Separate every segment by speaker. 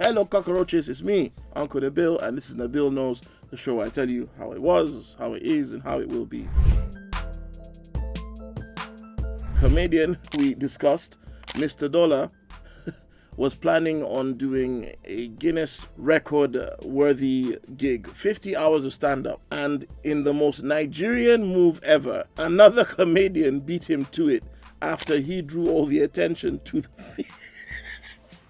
Speaker 1: Hello cockroaches, it's me, Uncle Nabil, and this is Nabil Knows, the show where I tell you how it was, how it is, and how it will be. Comedian we discussed, Mr. Dollar, was planning on doing a Guinness record worthy gig, 50 hours of stand-up, and in the most Nigerian move ever, another comedian beat him to it after he drew all the attention to the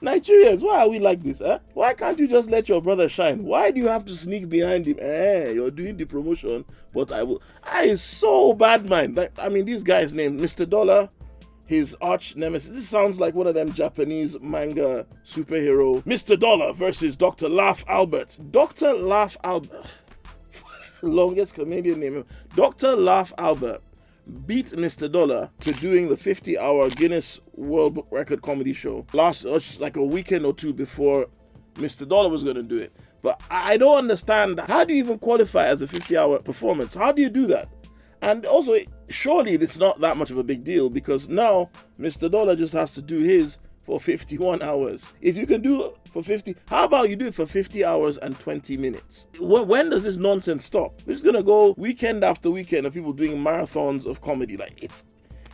Speaker 1: Nigerians. Why are we like this? Why can't you just let your brother shine? Why do you have to sneak behind him? You're doing the promotion, but I will. It's so bad, man. This guy's name, Mr. Dollar, his arch nemesis. This sounds like one of them Japanese manga superhero. Mr. Dollar versus Dr. Laugh Albert. Dr. Laugh Albert, longest comedian name. Dr. Laugh Albert beat Mr. Dollar to doing the 50-hour Guinness World Record comedy show like a weekend or two before Mr. Dollar was going to do it. But I don't understand, how do you even qualify as a 50-hour performance? How do you do that? And also, surely it's not that much of a big deal, because now Mr. Dollar just has to do his for 51 hours. If you can do it for 50, how about you do it for 50 hours and 20 minutes? When does this nonsense stop? We're just gonna go weekend after weekend of people doing marathons of comedy.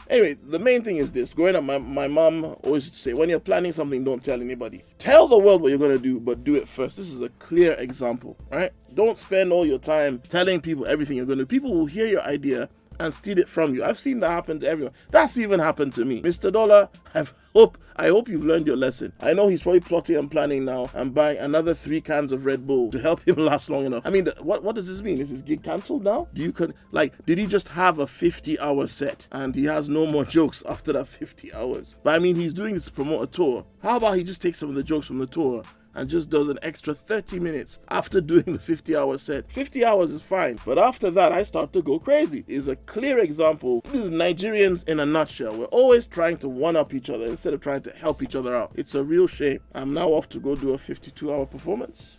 Speaker 1: Anyway, the main thing is this. Growing up, my mom always used to say, when you're planning something, don't tell anybody. Tell the world what you're gonna do, but do it first. This is a clear example, right? Don't spend all your time telling people everything you're gonna do. People will hear your idea and steal it from you. I've seen that happen to everyone. That's even happened to me. Mr. Dollar, I hope you've learned your lesson. I know he's probably plotting and planning now and buying another 3 cans of Red Bull to help him last long enough. What does this mean? Is his gig cancelled now? Did he just have a 50-hour set and he has no more jokes after that 50 hours? But he's doing this to promote a tour. How about he just takes some of the jokes from the tour and just does an extra 30 minutes after doing the 50-hour set? 50 hours is fine, but after that, I start to go crazy. It's a clear example. This is Nigerians in a nutshell. We're always trying to one-up each other instead of trying to help each other out. It's a real shame. I'm now off to go do a 52-hour performance.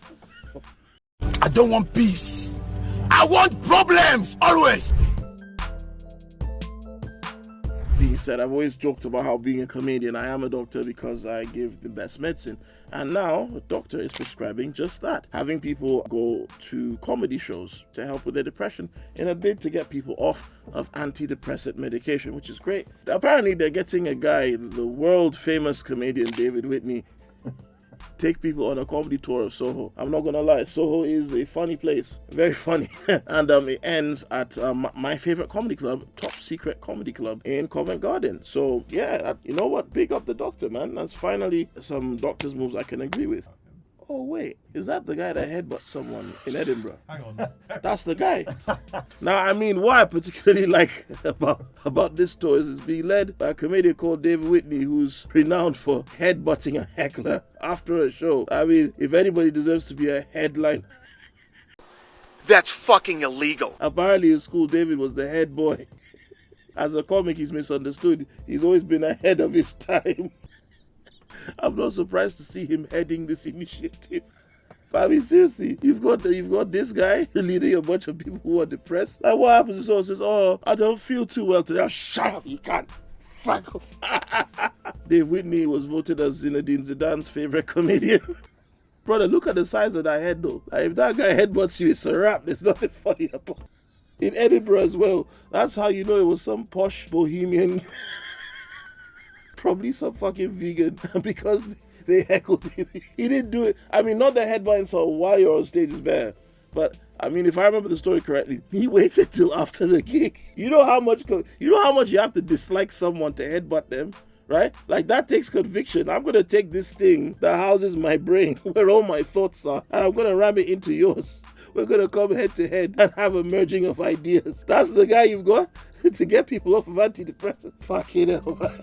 Speaker 2: I don't want peace. I want problems, always.
Speaker 1: Being said, I've always joked about how being a comedian, I am a doctor because I give the best medicine. And now a doctor is prescribing just that, having people go to comedy shows to help with their depression in a bid to get people off of antidepressant medication, which is great. Apparently they're getting a guy, the world famous comedian David Whitney, take people on a comedy tour of Soho. I'm not gonna lie, Soho is a funny place, very funny. And it ends at my favorite comedy club, Top Secret Comedy Club in Covent Garden. So yeah, you know what? Big up the doctor, man. That's finally some doctor's moves I can agree with. Oh wait, is that the guy that headbutted someone in Edinburgh?
Speaker 3: Hang on.
Speaker 1: That's the guy. Now, what I particularly like about this tour is it's being led by a comedian called David Whitney, who's renowned for headbutting a heckler after a show. If anybody deserves to be a headline,
Speaker 2: That's fucking illegal.
Speaker 1: apparently in school, David was the head boy. As a comic, he's misunderstood. He's always been ahead of his time. I'm not surprised to see him heading this initiative. But seriously, you've got this guy leading a bunch of people who are depressed. Like, what happens if someone says, "Oh, I don't feel too well today"? Shut up, you can't. Fuck off. Dave Whitney was voted as Zinedine Zidane's favorite comedian. Brother, look at the size of that head though. If that guy headbutts you, it's a wrap. There's nothing funny about it. In Edinburgh as well. That's how you know it was some posh bohemian. Probably some fucking vegan, because they heckled him. He didn't do it. Not the headbutting, so while you're on stage is bad. But if I remember the story correctly, he waited till after the gig. You know how much you have to dislike someone to headbutt them, right? Like, that takes conviction. I'm gonna take this thing that houses my brain, where all my thoughts are, and I'm gonna ram it into yours. We're gonna come head to head and have a merging of ideas. That's the guy you've got to get people off of antidepressants. Fucking hell, man.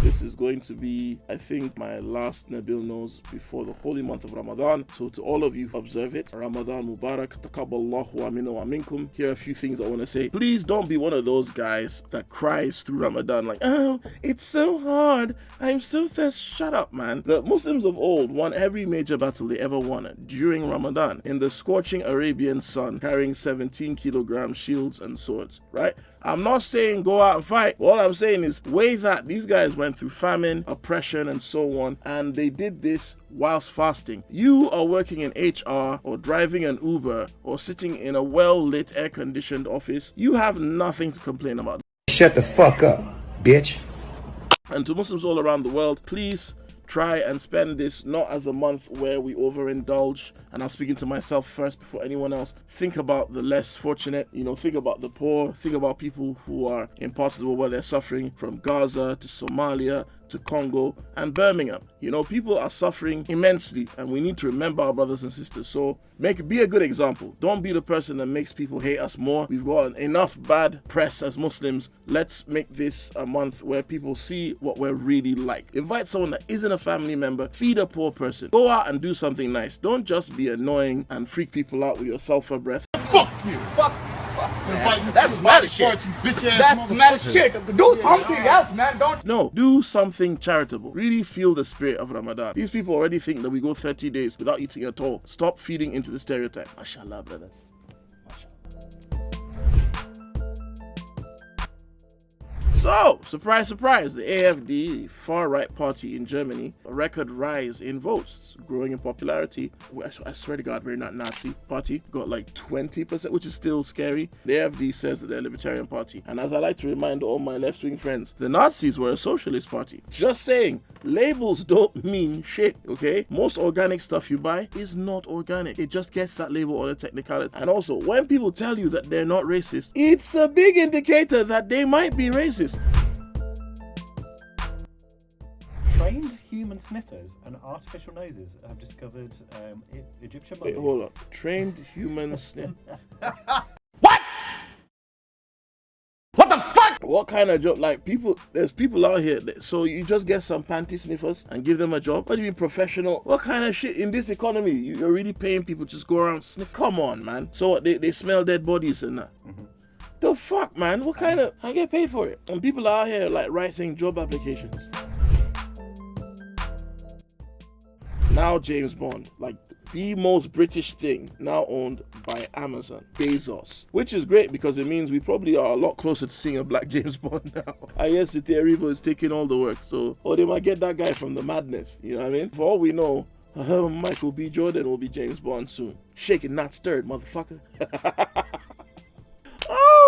Speaker 1: This is going to be, I think, my last Nabil Knows before the holy month of Ramadan. So to all of you who observe it, Ramadan Mubarak, Taqabballahu wa minna wa minkum. Here are a few things I want to say. Please don't be one of those guys that cries through Ramadan like, "Oh, it's so hard. I'm so thirsty." Shut up, man. The Muslims of old won every major battle they ever won during Ramadan in the scorching Arabian sun, carrying 17 kilogram shields and swords, right? I'm not saying go out and fight. All I'm saying is weigh that. These guys went through famine, oppression, and so on, and they did this whilst fasting. You are working in HR or driving an Uber or sitting in a well-lit, air-conditioned office. You have nothing to complain about.
Speaker 3: Shut the fuck up, bitch.
Speaker 1: And to Muslims all around the world, please try and spend this not as a month where we overindulge, and I'm speaking to myself first before anyone else. Think about the less fortunate, think about the poor, think about people who are in parts of the world where they're suffering, from Gaza to Somalia to Congo and Birmingham. People are suffering immensely, and we need to remember our brothers and sisters. So be a good example. Don't be the person that makes people hate us more. We've got enough bad press as Muslims. Let's make this a month where people see what we're really like. Invite someone that isn't a family member. Feed a poor person. Go out and do something nice. Don't just be annoying and freak people out with your sulfur breath.
Speaker 2: Fuck you. Fuck. Man. That's smell shit. That's smell shit. Do something else, man.
Speaker 1: No, do something charitable. Really feel the spirit of Ramadan. These people already think that we go 30 days without eating at all. Stop feeding into the stereotype. Mashallah, brothers. So, surprise, surprise, the AfD, far-right party in Germany, a record rise in votes, growing in popularity. I swear to God, we're not Nazi party. Got like 20%, which is still scary. The AfD says that they're a libertarian party. And as I like to remind all my left-wing friends, the Nazis were a socialist party. Just saying, labels don't mean shit, okay? Most organic stuff you buy is not organic. It just gets that label on a technicality. And also, when people tell you that they're not racist, it's a big indicator that they might be racist.
Speaker 4: Trained human sniffers and artificial noses have discovered Egyptian mummies.
Speaker 1: Wait, hold up. Trained human sniff.
Speaker 2: What? What the fuck?
Speaker 1: What kind of job? There's people out here, so you just get some panty sniffers and give them a job? What do you mean professional? What kind of shit in this economy? You're really paying people to just go around sniff? Come on, man. So what, they smell dead bodies and that? Mm-hmm. The fuck, man? What kind of... I get paid for it. And people are out here writing job applications. Now James Bond, the most British thing, now owned by Amazon, Bezos, which is great because it means we probably are a lot closer to seeing a black James Bond now. I guess the Thierry is taking all the work, so they might get that guy from The Madness, you know what I mean? For all we know, Michael B. Jordan will be James Bond soon. Shaken, not stirred, motherfucker.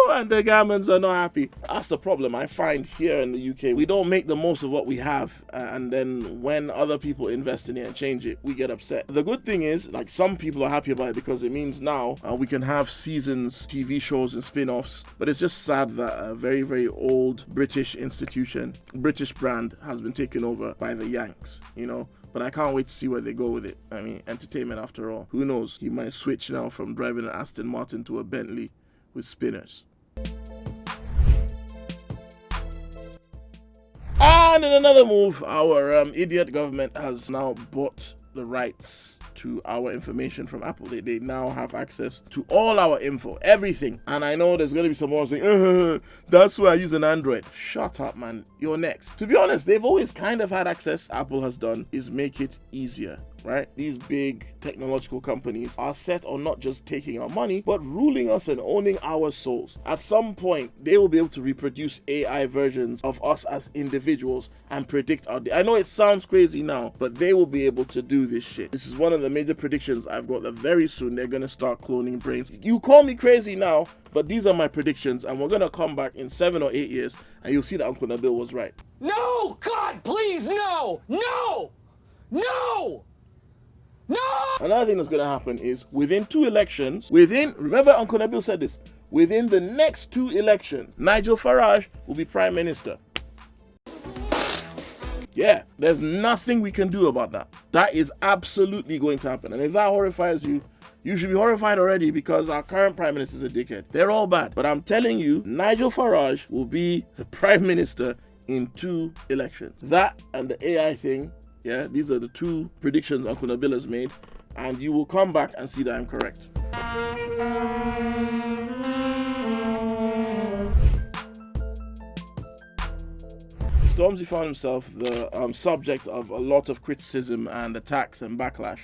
Speaker 1: And the Gammons are not happy. That's the problem I find here in the UK. We don't make the most of what we have, and then when other people invest in it and change it, we get upset. The good thing is, some people are happy about it because it means now we can have seasons, TV shows, and spin-offs. But it's just sad that a very, very old British institution, British brand, has been taken over by the Yanks, But I can't wait to see where they go with it. I mean, entertainment after all. Who knows? He might switch now from driving an Aston Martin to a Bentley with spinners. And in another move, our idiot government has now bought the rights to our information from Apple. They now have access to all our info, everything. And I know there's going to be someone saying, that's why I use an Android. Shut up, man. You're next. To be honest, they've always kind of had access. Apple has done is make it easier. Right? These big technological companies are set on not just taking our money, but ruling us and owning our souls. At some point, they will be able to reproduce AI versions of us as individuals and predict our day. I know it sounds crazy now, but they will be able to do this shit. This is one of the major predictions I've got, that very soon they're going to start cloning brains. You call me crazy now, but these are my predictions, and we're going to come back in 7 or 8 years, and you'll see that Uncle Nabil was right.
Speaker 5: No! God, please, no! No! No! No!
Speaker 1: Another thing that's going to happen is within 2 elections, remember Uncle Nabil said this, within the next 2 elections, Nigel Farage will be Prime Minister. Yeah, there's nothing we can do about that. That is absolutely going to happen. And if that horrifies you, you should be horrified already because our current Prime Minister is a dickhead. They're all bad. But I'm telling you, Nigel Farage will be the Prime Minister in 2 elections. That and the AI thing. Yeah, these are the 2 predictions Uncle Nabil has made, and you will come back and see that I'm correct. Stormzy found himself the subject of a lot of criticism and attacks and backlash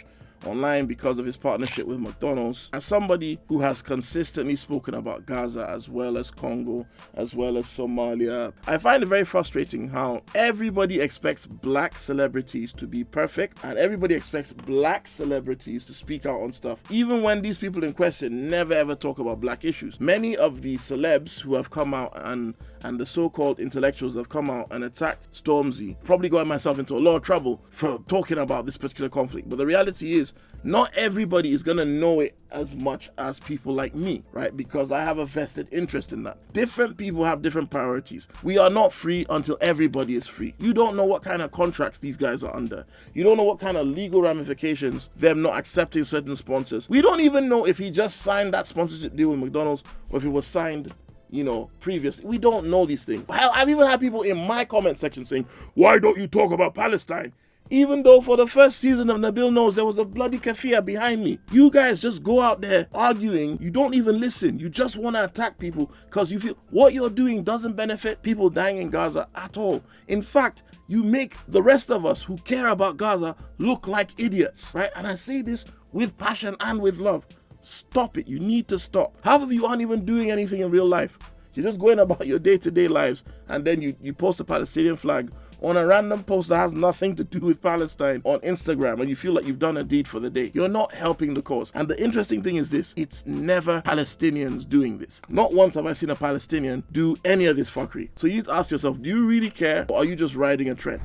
Speaker 1: online because of his partnership with McDonald's. As somebody who has consistently spoken about Gaza as well as Congo, as well as Somalia, I find it very frustrating how everybody expects black celebrities to be perfect and everybody expects black celebrities to speak out on stuff, even when these people in question never ever talk about black issues. Many of the celebs who have come out and the so-called intellectuals that have come out and attacked Stormzy probably got myself into a lot of trouble for talking about this particular conflict. But the reality is, not everybody is gonna know it as much as people like me, right? Because I have a vested interest in that. Different people have different priorities. We are not free until everybody is free. You don't know what kind of contracts these guys are under. You don't know what kind of legal ramifications them not accepting certain sponsors. We don't even know if he just signed that sponsorship deal with McDonald's or if it was signed, you know, previously. We don't know these things. I've even had people in my comment section saying, why don't you talk about Palestine? Even though for the first season of Nabil Knows, there was a bloody kafir behind me. You guys just go out there arguing. You don't even listen. You just want to attack people because you feel what you're doing doesn't benefit people dying in Gaza at all. In fact, you make the rest of us who care about Gaza look like idiots, right? And I say this with passion and with love. Stop it. You need to stop. Half of you aren't even doing anything in real life. You're just going about your day-to-day lives, and then you post a Palestinian flag on a random post that has nothing to do with Palestine on Instagram, and you feel like you've done a deed for the day. You're not helping the cause. And the interesting thing is this: it's never Palestinians doing this. Not once have I seen a Palestinian do any of this fuckery. So you need to ask yourself, do you really care, or are you just riding a trend?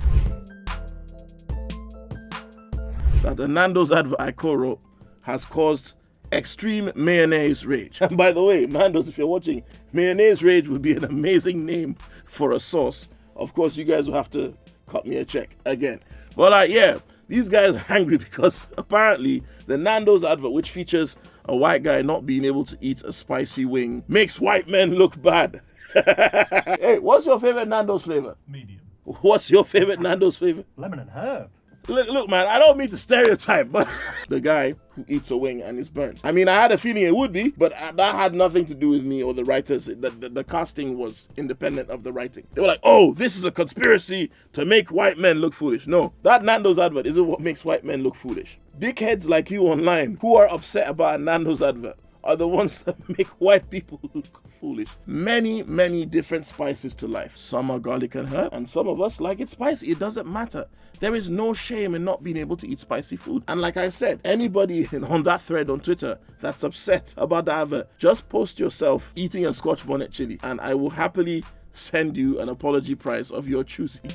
Speaker 1: That the Nando's advert I co-wrote has caused extreme mayonnaise rage. And by the way, Nando's, if you're watching, mayonnaise rage would be an amazing name for a sauce. Of course, you guys will have to cut me a check again. But yeah, these guys are angry because apparently the Nando's advert, which features a white guy not being able to eat a spicy wing, makes white men look bad. Hey, what's your favorite Nando's flavor?
Speaker 4: Medium.
Speaker 1: What's your favorite Nando's flavor?
Speaker 4: Lemon and herb.
Speaker 1: Look, man, I don't mean to stereotype, but the guy who eats a wing and is burnt. I mean, I had a feeling it would be, but that had nothing to do with me or the writers. The casting was independent of the writing. They were like, oh, this is a conspiracy to make white men look foolish. No, that Nando's advert isn't what makes white men look foolish. Dickheads like you online who are upset about a Nando's advert are the ones that make white people look foolish. Many, many different spices to life. Some are garlic and herb, and some of us like it spicy. It doesn't matter. There is no shame in not being able to eat spicy food. And like I said, anybody on that thread on Twitter that's upset about the advert, just post yourself eating a Scotch bonnet chili, and I will happily send you an apology prize of your choosing.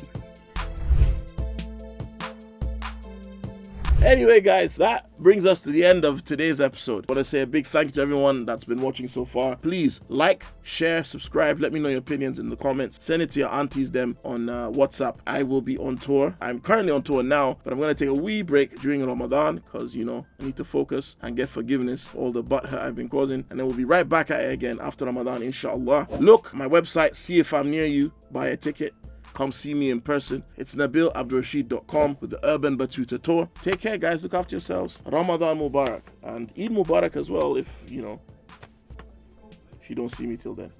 Speaker 1: Anyway, guys, that brings us to the end of today's episode. I want to say a big thank you to everyone that's been watching so far. Please like, share, subscribe. Let me know your opinions in the comments. Send it to your aunties them on WhatsApp. I will be on tour. I'm currently on tour now, but I'm going to take a wee break during Ramadan because, you know, I need to focus and get forgiveness for all the butthurt I've been causing. And then we'll be right back at it again after Ramadan, inshallah. Look, my website, see if I'm near you, buy a ticket. Come see me in person. It's nabilabdulrashid.com with the Urban Batuta Tour. Take care, guys. Look after yourselves. Ramadan Mubarak. And Eid Mubarak as well if you don't see me till then.